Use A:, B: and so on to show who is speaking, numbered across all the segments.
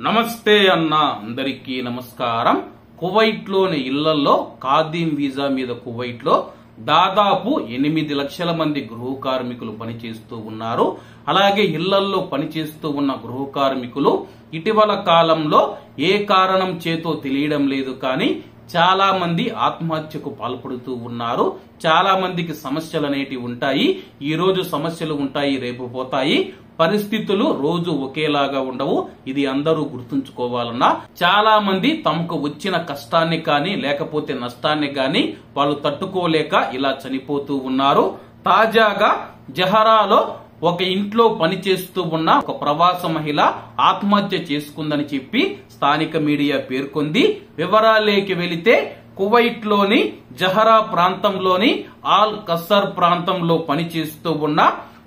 A: నమస్తే అన్న అందరికీ నమస్కారం. కువైట్ లోని ఇళ్లలో ఖాదీం వీసా మీద కువైట్ లో దాదాపు 8 లక్షల మంది గృహ కార్మికులు పనిచేస్తూ ఉన్నారు. అలాగే ఇళ్లలో పనిచేస్తూ ఉన్న గృహ కార్మికులు ఇటీవల కాలంలో ఏ కారణం చేతో తెలియడం లేదు కానీ చాలా మంది ఆత్మహత్యకు పాల్పడుతూ ఉన్నారు. చాలా మందికి సమస్యలు అనేటివి ఉంటాయి. ఈ రోజు సమస్యలు ఉంటాయి, రేపు పోతాయి. పరిస్థితులు రోజు ఒకేలాగా ఉండవు. ఇది అందరూ గుర్తుంచుకోవాలన్నా. చాలా మంది తమకు వచ్చిన కష్టాన్ని కానీ లేకపోతే నష్టాన్ని కానీ వాళ్ళు తట్టుకోలేక ఇలా చనిపోతూ ఉన్నారు. తాజాగా జహరాలో ఒక ఇంట్లో పనిచేస్తూ ఉన్న ఒక ప్రవాస మహిళ ఆత్మహత్య చేసుకుందని చెప్పి స్థానిక మీడియా పేర్కొంది. వివరాలేకి వెళితే కువైట్ లోని జహరా ప్రాంతంలోని ఆల్ కసర్ ప్రాంతంలో పనిచేస్తూ ఉన్న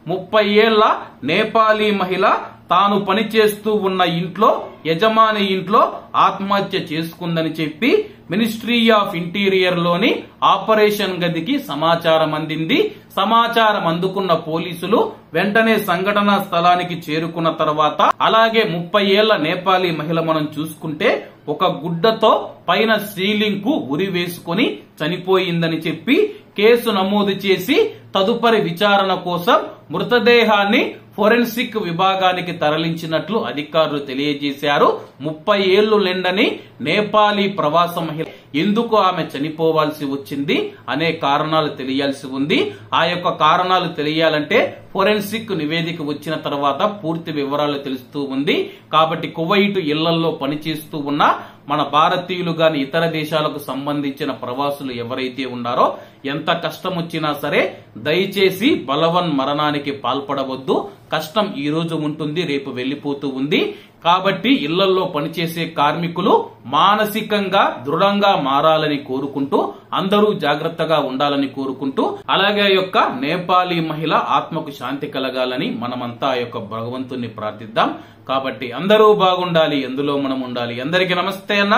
A: 30 ఏళ్ల నేపాలీ మహిళ తాను పనిచేస్తూ ఉన్న ఇంట్లో యజమాని ఇంట్లో ఆత్మహత్య చేసుకుందని చెప్పి మినిస్ట్రీ ఆఫ్ ఇంటీరియర్ లోని ఆపరేషన్ గదికి సమాచారం అందింది. సమాచారం అందుకున్న పోలీసులు వెంటనే సంఘటనా స్థలానికి చేరుకున్న తర్వాత అలాగే 30 ఏళ్ల నేపాలీ మహిళ మనం చూసుకుంటే ఒక గుడ్డతో పైన సీలింగ్ కు ఉరి వేసుకుని చనిపోయిందని చెప్పి కేసు నమోదు చేసి తదుపరి విచారణ కోసం మృతదేహాన్ని ఫోరెన్సిక్ విభాగానికి తరలించినట్లు అధికారులు తెలియజేశారు. 30 ఏళ్లు నిండని నేపాలీ ప్రవాస మహిళ ఎందుకు ఆమె చనిపోవాల్సి వచ్చింది అనే కారణాలు తెలియాల్సి ఉంది. ఆ యొక్క కారణాలు తెలియాలంటే ఫోరెన్సిక్ నివేదిక వచ్చిన తర్వాత పూర్తి వివరాలు తెలుస్తూ ఉంది. కాబట్టి కువైట్ ఇళ్లలో పనిచేస్తూ ఉన్న మన భారతీయులు గాని ఇతర దేశాలకు సంబంధించిన ప్రవాసులు ఎవరైతే ఉన్నారో ఎంత కష్టం వచ్చినా సరే దయచేసి బలవన్ మరణానికి పాల్పడవద్దు. కష్టం ఈ రోజు ఉంటుంది, రేపు వెళ్లిపోతూ ఉంది. కాబట్టి ఇళ్లలో పనిచేసే కార్మికులు మానసికంగా దృఢంగా మారాలని కోరుకుంటూ అందరూ జాగ్రత్తగా ఉండాలని కోరుకుంటూ అలాగే ఆ యొక్క నేపాలీ మహిళ ఆత్మకు శాంతి కలగాలని మనమంతా ఆ యొక్క భగవంతుని ప్రార్థిద్దాం. కాబట్టి అందరూ బాగుండాలి, ఎందులో మనం ఉండాలి. అందరికీ నమస్తే అన్న,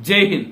A: జై హింద్.